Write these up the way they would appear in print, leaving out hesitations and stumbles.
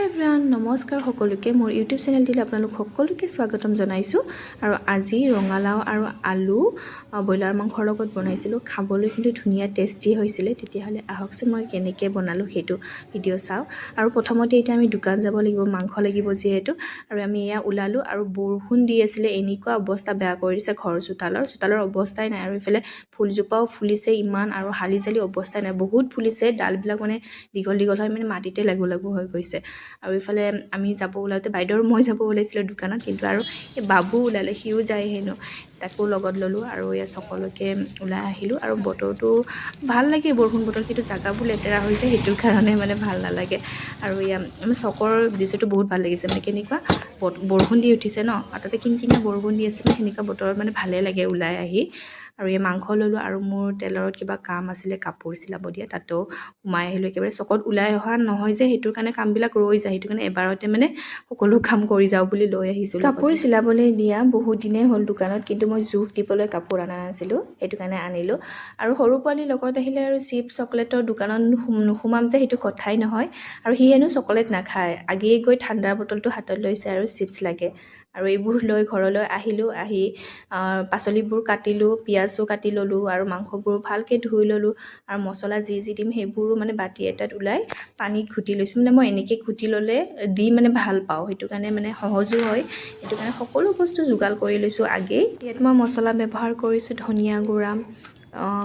everyone নমস্কাৰ সকলোকে মোৰ ইউটিউব চেনেলটিলৈ আপোনালোক সকলোকে স্বাগতম জনাইছোঁ আৰু আজি ৰঙালাও আৰু আলু ব্ৰইলাৰ মাংসৰ লগত বনাইছিলোঁ খাবলৈ কিন্তু ধুনীয়া টেষ্টি হৈছিলে তেতিয়াহ'লে আহকচোন মই কেনেকৈ বনালোঁ সেইটো ভিডিঅ' চাওঁ আৰু প্ৰথমতে এতিয়া আমি দোকান যাব লাগিব মাংস লাগিব যিহেতু আৰু আমি এয়া ওলালোঁ আৰু বৰষুণ দি আছিলে এনেকুৱা অৱস্থা বেয়া কৰি দিছে ঘৰৰ চোতালৰ অৱস্থাই নাই আৰু ইফালে ফুলজোপাও ফুলিছে ইমান আৰু হালি জালি অৱস্থাই নাই বহুত ফুলিছে ডালবিলাক মানে দীঘল হয় মানে মাটিতে লাগু হৈ গৈছে আৰু ইফালে আমি যাব ওলাওতে বাইদেউৰ মই যাব ওলাইছিলোঁ দোকানত কিন্তু আৰু এই বাবু ওলালে সিও যায় হেনো তাকো লগত ল'লোঁ আৰু ইয়াত সকলোকে ওলাই আহিলোঁ আৰু বতৰটো ভাল লাগে বৰষুণ বতৰ কিন্তু জাগাবোৰ লেতেৰা হৈছে সেইটোৰ কাৰণে মানে ভাল নালাগে আৰু ইয়াত আমাৰ চকৰ দৃশ্যটো বহুত ভাল লাগিছে মানে কেনেকুৱা বৰষুণ দি উঠিছে ন আৰু তাতে কিনকিনীয়া বৰষুণ দি আছে সেনেকুৱা বতৰত মানে ভালেই লাগে ওলাই আহি আৰু এই মাংস ল'লোঁ আৰু মোৰ টেইলৰত কিবা কাম আছিলে কাপোৰ চিলাব দিয়া তাতেও সোমাই আহিলোঁ একেবাৰে চকত ওলাই অহা নহয় যে সেইটোৰ কাৰণে কামবিলাক ৰৈ যায় সেইটো কাৰণে এবাৰতে মানে সকলো কাম কৰি যাওঁ বুলি লৈ আহিছোঁ কাপোৰ চিলাবলৈ দিয়া বহুত দিনেই হ'ল দোকানত কিন্তু মই জোখ দিবলৈ কাপোৰ অনা নাছিলোঁ সেইটো কাৰণে আনিলোঁ আৰু সৰু পোৱালীৰ লগত আহিলে আৰু চিপছ চকলেটৰ দোকানত নোসোমাম যে সেইটো কথাই নহয় আৰু সি হেনো চকলেট নাখায় আগেয়ে গৈ ঠাণ্ডাৰ বটলটো হাতত লৈছে আৰু চিপছ লাগে আৰু এইবোৰ লৈ ঘৰলৈ আহিলোঁ আহি পাচলিবোৰ কাটিলোঁ পিঁয়াজো কাটি ল'লোঁ আৰু মাংসবোৰ ভালকৈ ধুই ল'লোঁ আৰু মছলা যি দিম সেইবোৰো মানে বাতি এটাত ওলাই পানীত ঘুটি লৈছোঁ মানে মই এনেকৈ ঘুটি ল'লে দি মানে ভাল পাওঁ সেইটো কাৰণে মানে সহজো হয় সেইটো কাৰণে সকলো বস্তু যোগাৰ কৰি লৈছোঁ আগেই ইয়াত মই মছলা ব্যৱহাৰ কৰিছোঁ ধনিয়া গুড়া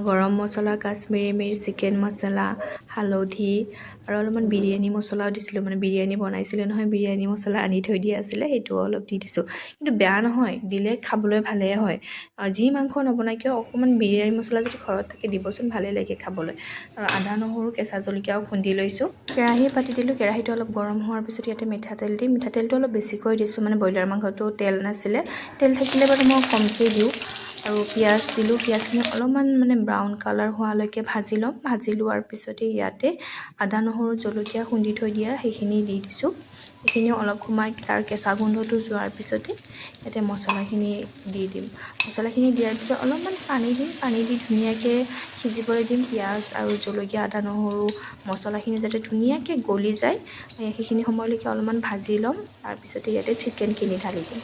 গৰম মছলা কাশ্মীৰী মিৰ্চ চিকেন মছলা হালধি আৰু অলপমান বিৰিয়ানী মছলাও দিছিলোঁ মানে বিৰিয়ানী বনাইছিলে নহয় বিৰিয়ানী মছলা আনি থৈ দিয়া আছিলে সেইটোও অলপ দি দিছোঁ কিন্তু বেয়া নহয় দিলে খাবলৈ ভালেই হয় যি মাংস নবনাই কিয় অকণমান বিৰিয়ানী মছলা যদি ঘৰত থাকে দিবচোন ভালেই লাগে খাবলৈ আৰু আদা নহৰু কেঁচা জলকীয়াও খুন্দি লৈছোঁ কেৰাহী পাতি দিলোঁ কেৰাহীটো অলপ গৰম হোৱাৰ পিছত ইয়াতে মিঠাতেল দিম মিঠাতেলটো অলপ বেছিকৈ দিছোঁ মানে ব্ৰইলাৰ মাংসটো তেল নাছিলে তেল থাকিলে বাৰু মই কমকৈ দিওঁ আৰু পিঁয়াজ দিলোঁ পিঁয়াজখিনি অলপমান মানে ব্ৰাউন কালাৰ হোৱালৈকে ভাজি লোৱাৰ পিছতে ইয়াতে আদা নহৰু জলকীয়া খুন্দি থৈ দিয়া সেইখিনি দি দিছোঁ সেইখিনিও অলপ সময় তাৰ কেঁচা গোন্ধটো যোৱাৰ পিছতে ইয়াতে মছলাখিনি দি দিম মছলাখিনি দিয়াৰ পিছত অলপমান পানী দি ধুনীয়াকৈ সিজিবলৈ দিম পিঁয়াজ আৰু জলকীয়া আদা নহৰু মছলাখিনি যাতে ধুনীয়াকৈ গলি যায় সেইখিনি সময়লৈকে অলপমান ভাজি ল'ম তাৰপিছতে ইয়াতে চিকেনখিনি ঢালি দিম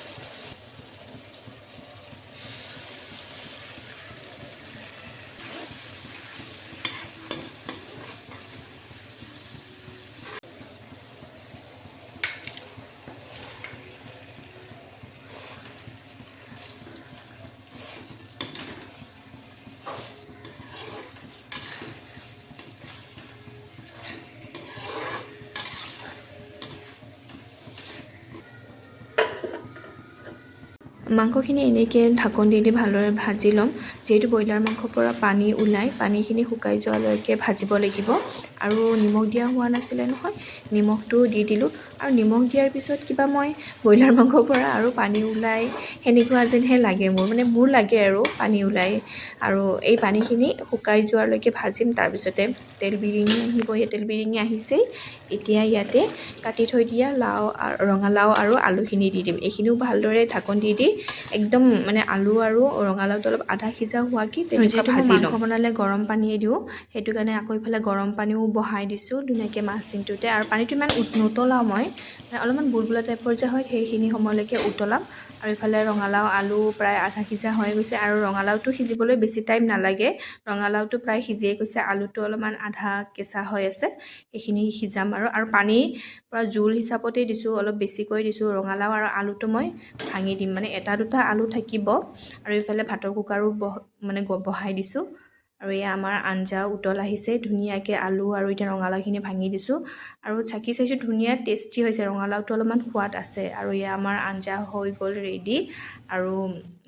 মাংসখিনি এনেকৈ ঢাকন দি ভালদৰে ভাজি ল'ম যিহেতু ব্ৰইলাৰ মাংসৰ পৰা পানী ওলায় পানীখিনি শুকাই যোৱালৈকে ভাজিব লাগিব আৰু নিমখ দিয়া হোৱা নাছিলে নহয় নিমখটো দি দিলোঁ আৰু নিমখ দিয়াৰ পিছত কিবা মই ব্ৰইলাৰ মাংসৰ পৰা আৰু পানী ওলাই সেনেকুৱা যেনহে লাগে মোৰ লাগে আৰু পানী ওলাই আৰু এই পানীখিনি শুকাই যোৱালৈকে ভাজিম তাৰপিছতে তেল বিৰিঙি আহিব সেই তেল বিৰিঙি আহিছেই এতিয়া ইয়াতে কাটি থৈ দিয়া ৰঙালাও আৰু আলুখিনি দি দিম এইখিনিও ভালদৰে ঢাকন দি একদম মানে আলু আৰু ৰঙালাওটো অলপ আধা সিজা হোৱাকৈ তেনেকুৱা ভাজি ল'ম মাংস বনালে গৰম পানীয়ে দিওঁ সেইটো কাৰণে আকৌ ইফালে গৰম পানীও বহাই দিছোঁ ধুনীয়াকৈ মাছ দিনটোতে আৰু পানীটো ইমান নুতলাওঁ মই অলপমান বুলবুলা টাইপৰ যে হয় সেইখিনি সময়লৈকে উতলাম আৰু ইফালে ৰঙালাও আলু প্ৰায় আধা সিজা হৈ গৈছে আৰু ৰঙালাওটো সিজিবলৈ বেছি টাইম নালাগে ৰঙালাওটো প্ৰায় সিজিয়ে গৈছে আলুটো অলপমান আধা কেঁচা হৈ আছে এইখিনি সিজাম আৰু পানী পৰা জোল হিচাপতেই দিছোঁ অলপ বেছিকৈ দিছোঁ ৰঙালাও আৰু আলুটো মই ভাঙি দিম মানে এটা দুটা আলু থাকিব আৰু ইফালে ভাতৰ কুকাৰো মানে বহাই দিছোঁ আৰু এয়া আমাৰ আঞ্জা উতল আহিছে ধুনীয়াকৈ আলু আৰু এতিয়া ৰঙালাওখিনি ভাঙি দিছোঁ আৰু চাকি চাইছোঁ ধুনীয়া টেষ্টি হৈছে ৰঙালাওটো অলপমান সোৱাদ আছে আৰু এয়া আমাৰ আঞ্জা হৈ গ'ল ৰেডি আৰু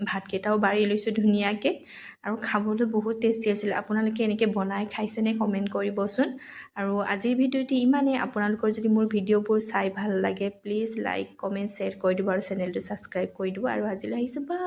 ভাতকেইটাও বাঢ়ি লৈছোঁ ধুনীয়াকৈ আৰু খাবলৈ বহুত টেষ্টি আছিল আপোনালোকে এনেকৈ বনাই খাইছেনে কমেণ্ট কৰিবচোন আৰু আজিৰ ভিডিঅ'টি ইমানেই আপোনালোকৰ যদি মোৰ ভিডিঅ'বোৰ চাই ভাল লাগে প্লিজ লাইক কমেণ্ট শ্বেয়াৰ কৰি দিব আৰু চেনেলটো ছাবস্ক্ৰাইব কৰি দিব আৰু আজিলৈ আহিছোঁ বা